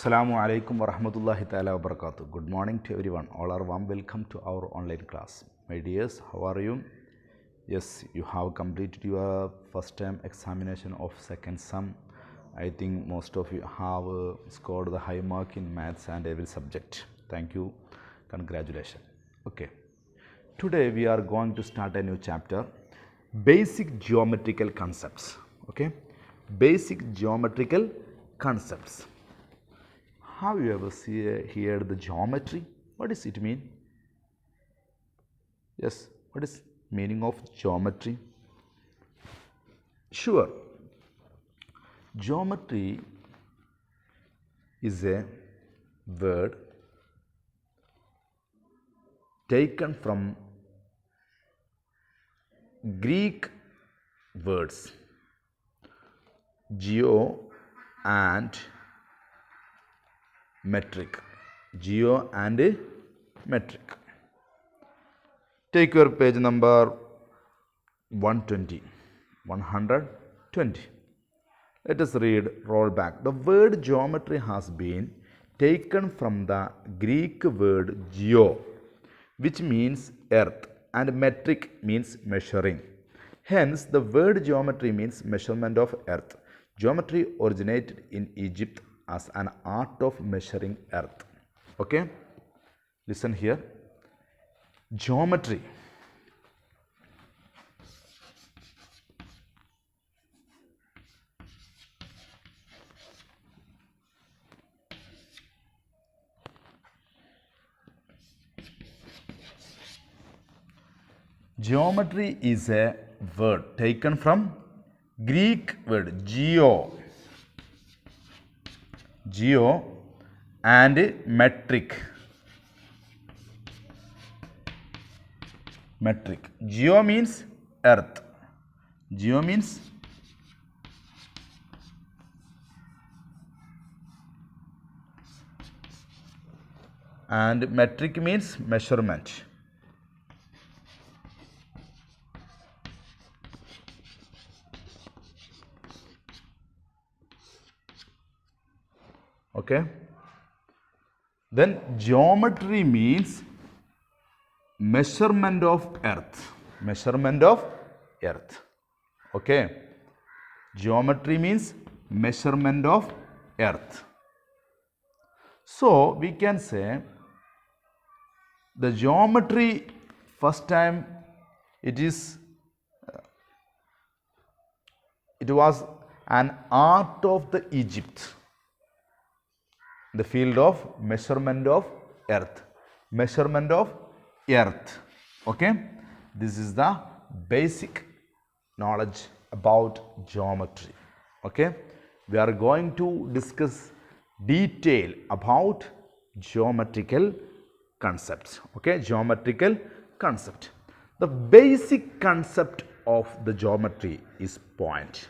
Assalamu alaikum wa rahmatullahi ta'ala wa barakatuh. Good morning to everyone. All are warm welcome to our online class. My dears, how are you? Yes, you have completed your first term examination of second sum. I think most of you have scored the high mark in maths and every subject. Thank you. Congratulations. Okay. Today we are going to start a new chapter, basic geometrical concepts. Okay. Basic geometrical concepts. Have you ever heard the geometry? What does it mean? Yes, what is meaning of geometry? Sure. Geometry is a word taken from Greek words geo and metric. Geo and metric. Take your page number 120. 120. Let us read, roll back. The word geometry has been taken from the Greek word geo, which means earth, and metric means measuring. Hence, the word geometry means measurement of earth. Geometry originated in Egypt as an art of measuring earth. Okay? Listen here. Geometry. Geometry is a word taken from Greek word geo and metric. Geo means earth. Geo means and metric means measurement. Okay. Then geometry means measurement of earth. Measurement of earth. Okay. Geometry means measurement of earth. So we can say the geometry first time it was an art of the Egypt. The field of measurement of earth. Measurement of earth. Okay. This is the basic knowledge about geometry. Okay. We are going to discuss detail about geometrical concepts. Okay. Geometrical concept. The basic concept of the geometry is point.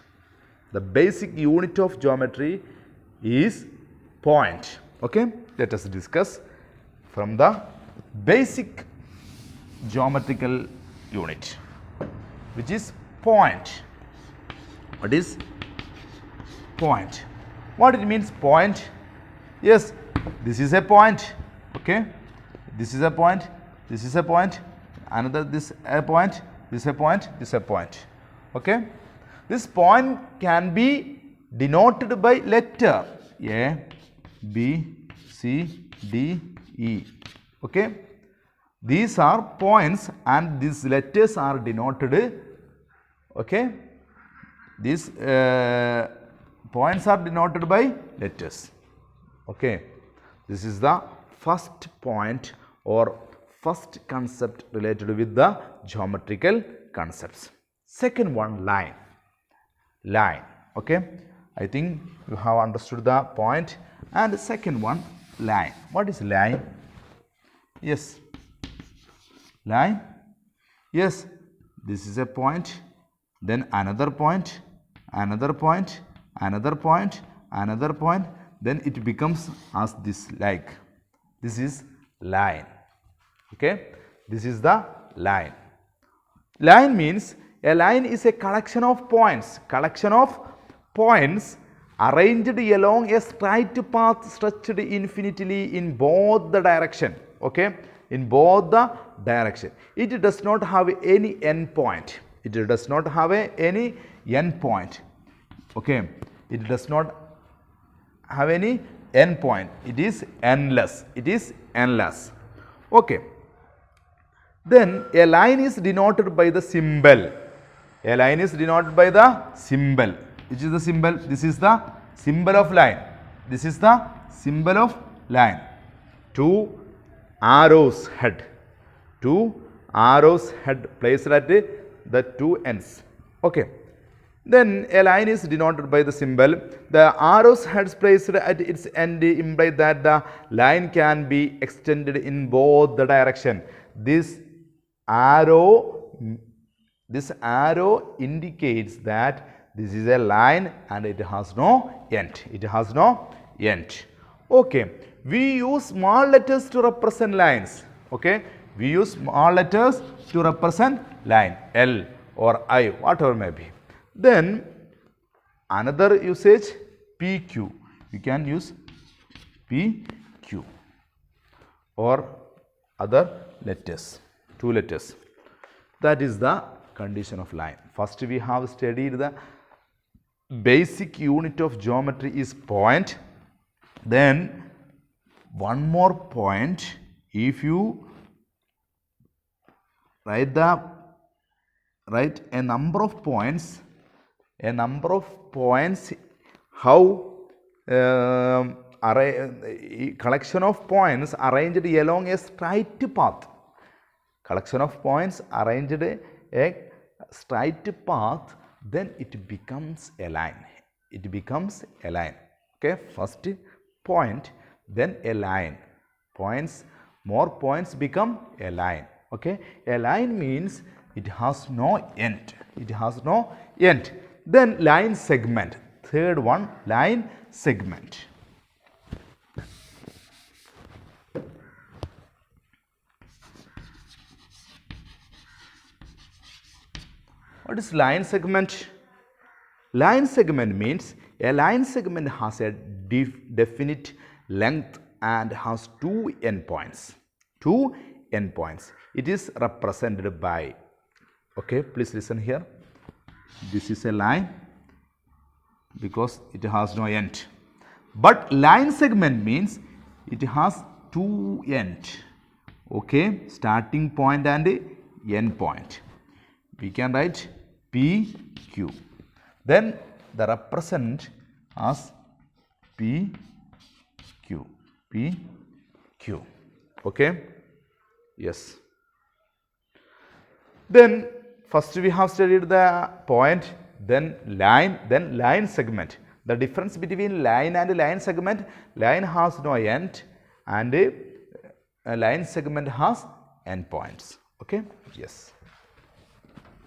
The basic unit of geometry is point. Okay, let us discuss from the basic geometrical unit, which is point. What is point? What it means point? Yes, this is a point. Okay, this is a point. This is a point. Another this a point. This a point. This a point. Okay, this point can be denoted by letter A, B, C, D, E. Okay. These are points and these letters are denoted. Okay. These points are denoted by letters. Okay. This is the first point or first concept related with the geometrical concepts. Second one, line. Line. Okay. I think you have understood the point. And the second one, line. What is line? Yes. Line. Yes. This is a point. Then another point. Another point. Another point. Another point. Then it becomes as this like. This is line. Okay. This is the line. Line means a line is a collection of points. Collection of points arranged along a straight path stretched infinitely in both the direction. Okay, in both the direction. It does not have any end point. It does not have any end point. Okay, it does not have any end point. It is endless. It is endless. Okay. Then a line is denoted by the symbol. A line is denoted by the symbol. Which is the symbol? This is the symbol of line. This is the symbol of line. Two arrows head. Two arrows head placed at the two ends. Okay. Then a line is denoted by the symbol. The arrow's heads placed at its end imply that the line can be extended in both the direction. This arrow indicates that this is a line and it has no end. It has no end. Okay. We use small letters to represent lines. Okay. We use small letters to represent line. L or I, whatever may be. Then another usage, PQ. You can use PQ or other letters, two letters. That is the condition of line. First we have studied the basic unit of geometry is point. Then one more point, if you write a number of points, how collection of points arranged along a straight path. Collection of points arranged a straight path, then it becomes a line. It becomes a line. Okay, first point, then a line. Points, more points become a line. Okay, a line means it has no end. It has no end. Then line segment. Third one, line segment. What is line segment? Line segment means a line segment has a definite length and has two endpoints. Two endpoints. It is represented by, okay, please listen here. This is a line because it has no end. But line segment means it has two ends. Okay, starting point and end point. We can write PQ. Then the represent as PQ. PQ. Okay. Yes. Then first we have studied the point, then line segment. The difference between line and line segment, line has no end and a line segment has end points. Okay. Yes.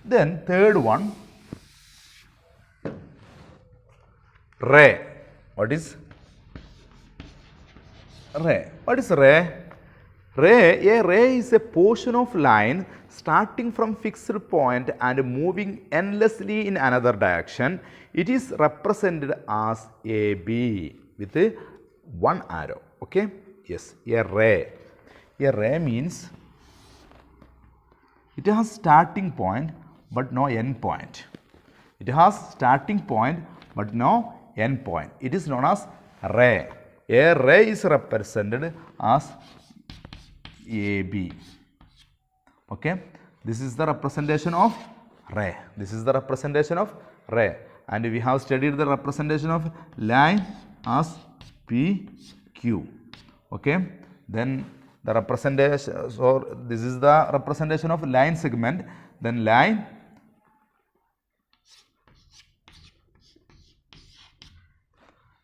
Then third one, ray. What is ray? What is ray? A ray is a portion of line starting from fixed point and moving endlessly in another direction. It is represented as AB with one arrow. Okay. Yes. A ray. A ray means it has starting point but no end point. It has starting point but no end point. It is known as ray. A ray is represented as AB. Okay. This is the representation of ray. This is the representation of ray. And we have studied the representation of line as PQ. Okay. Then the representation, so this is the representation of line segment. Then line,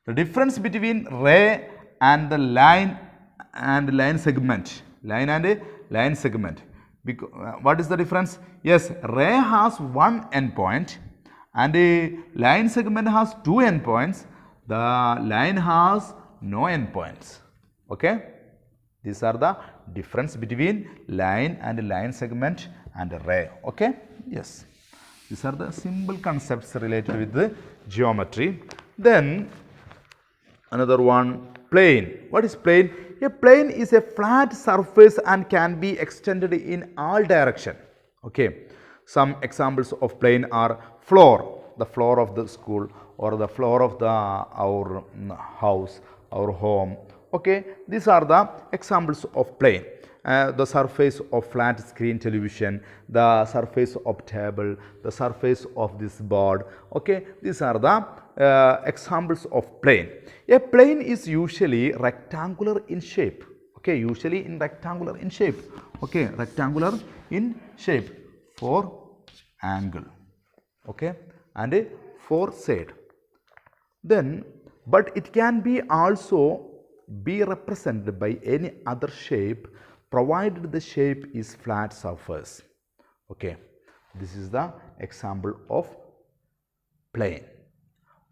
the difference between ray and the line and line segment. Line and line segment. Because, what is the difference? Yes, ray has one endpoint and the line segment has two endpoints. The line has no endpoints. Okay. These are the difference between line and line segment and ray. Okay. Yes. These are the simple concepts related with the geometry. Then another one, plane. What is plane? A plane is a flat surface and can be extended in all direction. Okay. Some examples of plane are floor, the floor of the school, or the floor of the our house, our home. Okay. These are the examples of plane. The surface of flat screen television, the surface of table, the surface of this board. Okay, these are the examples of plane. A plane is usually rectangular in shape. Okay, usually in rectangular in shape. Okay, rectangular in shape, 4 angle. Okay, and 4 side. Then, but it can be also be represented by any other shape, provided the shape is flat surface. Okay, this is the example of plane.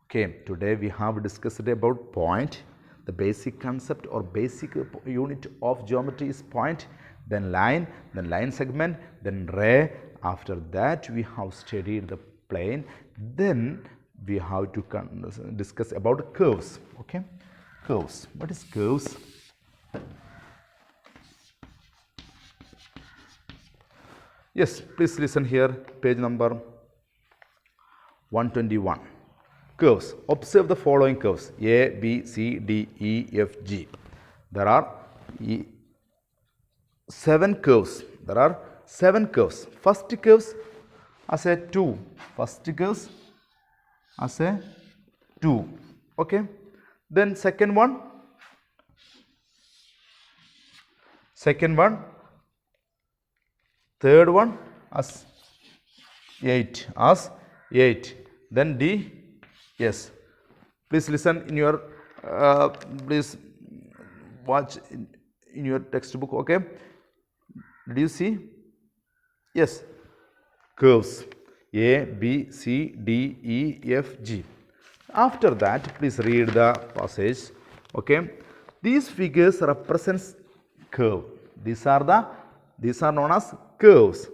Okay, today we have discussed about point. The basic concept or basic unit of geometry is point, then line segment, then ray. After that we have studied the plane. Then we have to discuss about curves. Okay, curves. What is curves? Yes, please listen here, page number 121. Curves. Observe the following curves: A, B, C, D, E, F, G. There are 7 curves. There are 7 curves. First curves as a 2. First curves as a 2. Okay. Then second one. Third one as 8. Then D. Yes. Please listen in your, please watch in your textbook. Okay. Did you see? Yes. Curves A, B, C, D, E, F, G. After that, please read the passage. Okay. These figures represents curve. These are known as curves.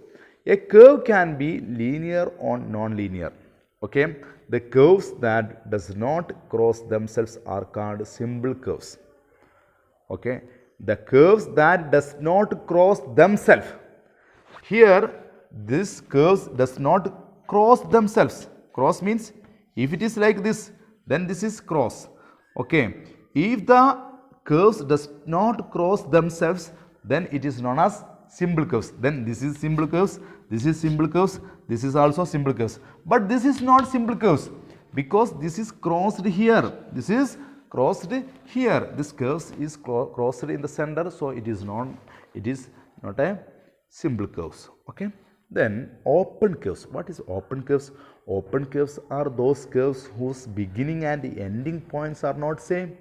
A curve can be linear or non-linear. Okay. The curves that does not cross themselves are called simple curves. Okay. The curves that does not cross themselves. Here, this curves does not cross themselves. Cross means if it is like this, then this is cross. Okay. If the curves does not cross themselves, then it is known as simple curves. Then this is simple curves, this is simple curves, this is also simple curves. But this is not simple curves because this is crossed here. This is crossed here. This curve is crossed in the center, so it is not a simple curves. Okay. Then open curves. What is open curves? Open curves are those curves whose beginning and ending points are not same.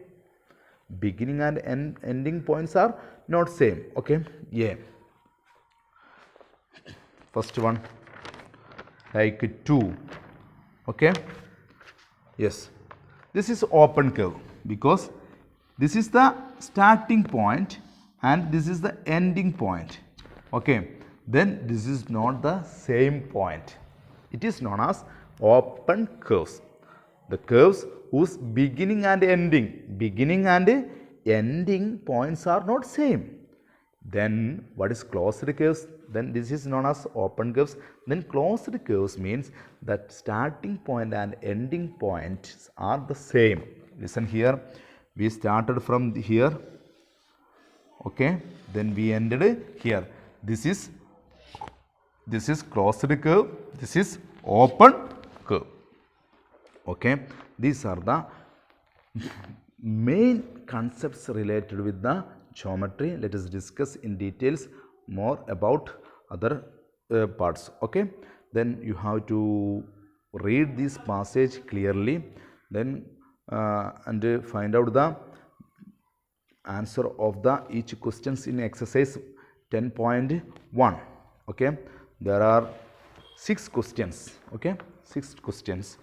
Beginning and ending points are not same. Okay. Yeah. First one like 2. Okay. Yes. This is open curve because this is the starting point and this is the ending point. Okay. Then this is not the same point. It is known as open curves. The curves whose beginning and ending points are not same. Then what is closed curves? Then this is known as open curves. Then closed curves means that starting point and ending points are the same. Listen here. We started from here. Okay. Then we ended here. This is closed curve. This is open curve. Okay. These are the main concepts related with the geometry. Let us discuss in details more about other parts. Okay. Then you have to read this passage clearly. Then and find out the answer of the each questions in exercise 10.1. Okay. There are 6 questions. Okay. 6 questions.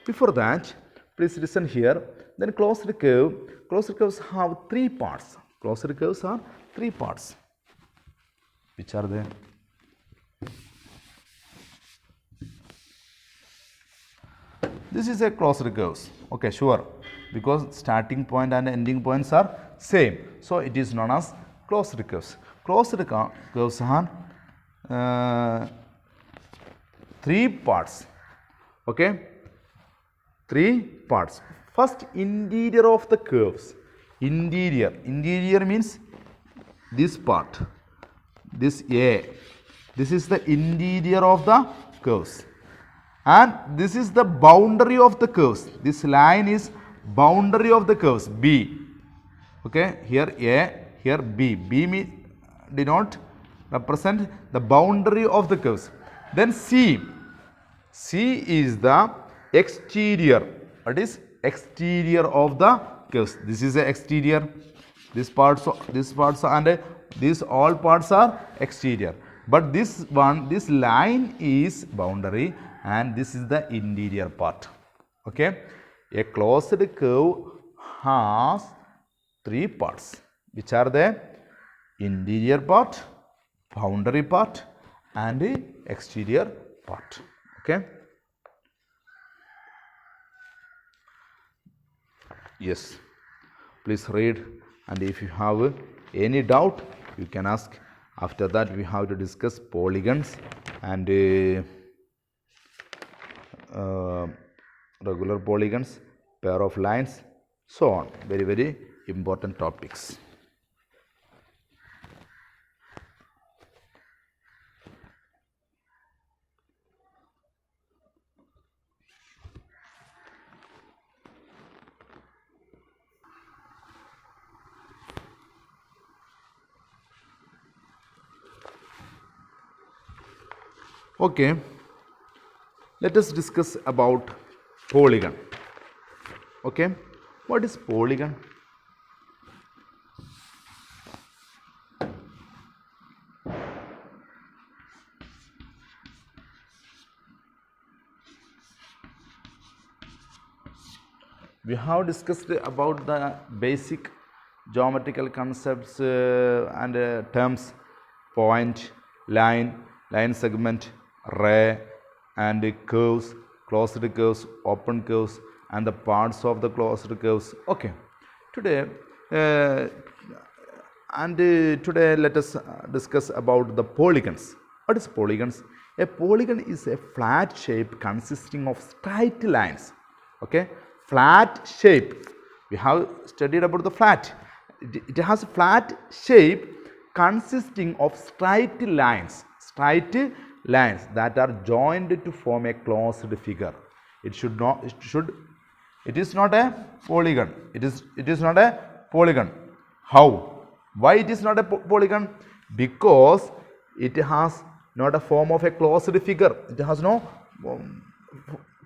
Before that, please listen here. Then closed curve. Closed curves have 3 parts. Closed curves are 3 parts. Which are they? This is a closed curves. Okay, sure, because starting point and ending points are same, so it is known as closed curves. Closed curves are three parts. Okay, three parts. First, interior of the curves. Interior means this part, this A. This is the interior of the curves, and this is the boundary of the curves. This line is boundary of the curves, B. Okay, here A, here B. B denote represent the boundary of the curves. Then C. C is the exterior. What is exterior of the curves? This is the exterior. This parts and these all parts are exterior. But this line is boundary, and this is the interior part. Okay, a closed curve has three parts, which are the interior part, boundary part, and the exterior part. Okay. Yes, please read, and if you have any doubt you can ask. After that we have to discuss polygons and regular polygons, pair of lines, so on. Very, very important topics. Okay, let us discuss about polygon. Okay, what is polygon? We have discussed about the basic geometrical concepts and terms: point, line segment, ray, and curves, closed curves, open curves, and the parts of the closed curves. Okay, today let us discuss about the polygons. What is polygons? A polygon is a flat shape consisting of straight lines. Okay, flat shape. We have studied about the flat. It has a flat shape consisting of straight lines that are joined to form a closed figure. It is not a polygon. It is not a polygon. How? Why it is not a polygon? Because it has not a form of a closed figure. It has no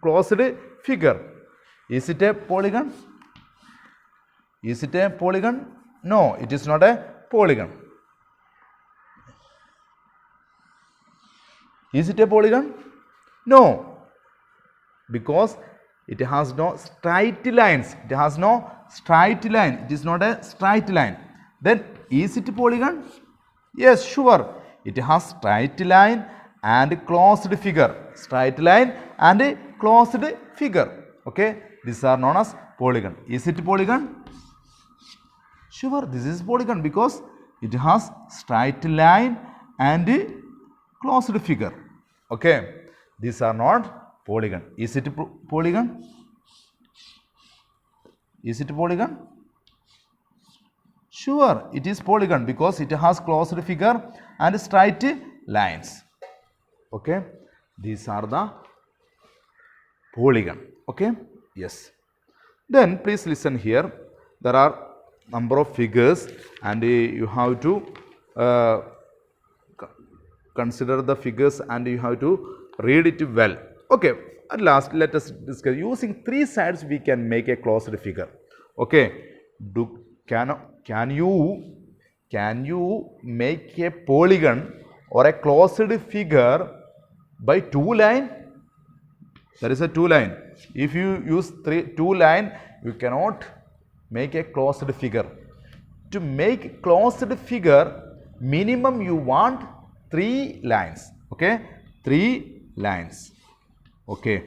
closed figure. Is it a polygon? Is it a polygon? No, it is not a polygon. Is it a polygon? No, because it has no straight lines. It has no straight line. It is not a straight line. Then is it a polygon? Yes, sure. It has straight line and closed figure. Straight line and closed figure. Okay, these are known as polygon. Is it a polygon? Sure, this is polygon because it has straight line and closed figure. Okay, these are not polygon. Is it polygon? Is it polygon? Sure, it is polygon because it has closed figure and straight lines. Okay, these are the polygon. Okay, yes. Then please listen here. There are number of figures and you have to consider the figures and you have to read it well. Okay, at last let us discuss. Using three sides we can make a closed figure. Okay, can you make a polygon or a closed figure by two line? There is a two line. If you use two line, you cannot make a closed figure. To make closed figure, minimum you want three lines. Okay, three lines. Okay,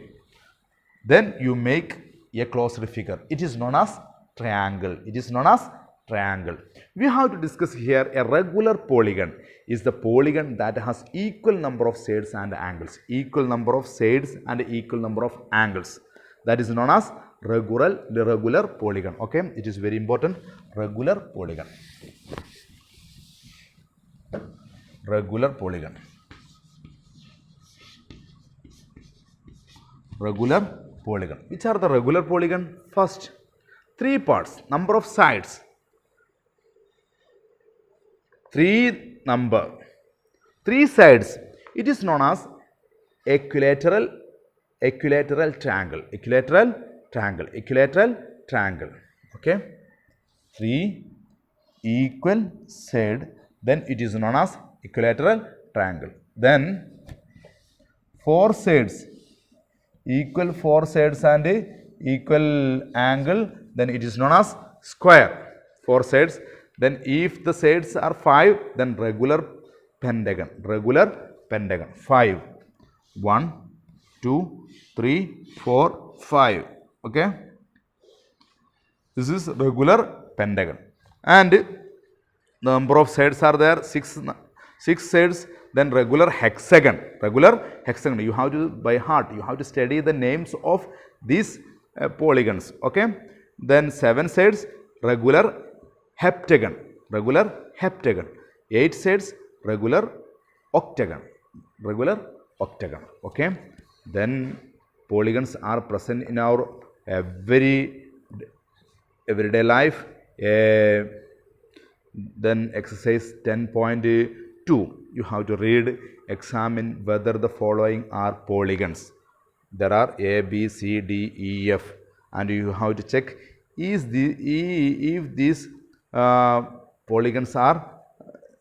then you make a closed figure. It is known as triangle. It is known as triangle. We have to discuss here a regular polygon is the polygon that has equal number of sides and angles. Equal number of sides and equal number of angles. That is known as regular polygon. Okay, it is very important. Regular polygon. Regular polygon. Regular polygon. Which are the regular polygon? First, 3 parts, number of sides. 3 sides. It is known as equilateral triangle. Equilateral triangle. Okay. 3 equal side. Then it is known as equilateral triangle. Then 4 sides. Equal 4 sides and equal angle, then it is known as square. 4 sides. Then if the sides are 5, then regular pentagon. 5. 1, 2, 3, 4, 5. Okay. This is regular pentagon. And the number of sides are there, 6 sides. Then regular hexagon. You have to by heart. You have to study the names of these polygons. Okay. Then 7 sides, regular heptagon. 8 sides, regular octagon. Okay. Then polygons are present in our everyday life. Then exercise 10.2. You have to read, examine whether the following are polygons. There are A, B, C, D, E, F, and you have to check if these polygons are,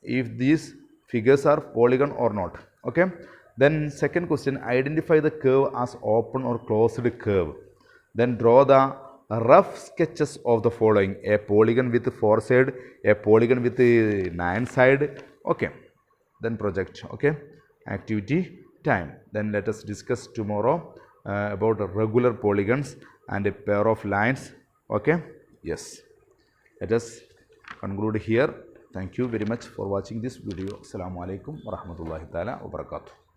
if these figures are polygon or not. Okay. Then second question, identify the curve as open or closed curve. Then draw the rough sketches of the following: a polygon with 4 sides, a polygon with 9 sides. Okay. Then project. Okay. Activity time. Then let us discuss tomorrow about regular polygons and a pair of lines. Okay. Yes. Let us conclude here. Thank you very much for watching this video. Assalamu alaikum wa rahmatullahi ta'ala wa barakatuh.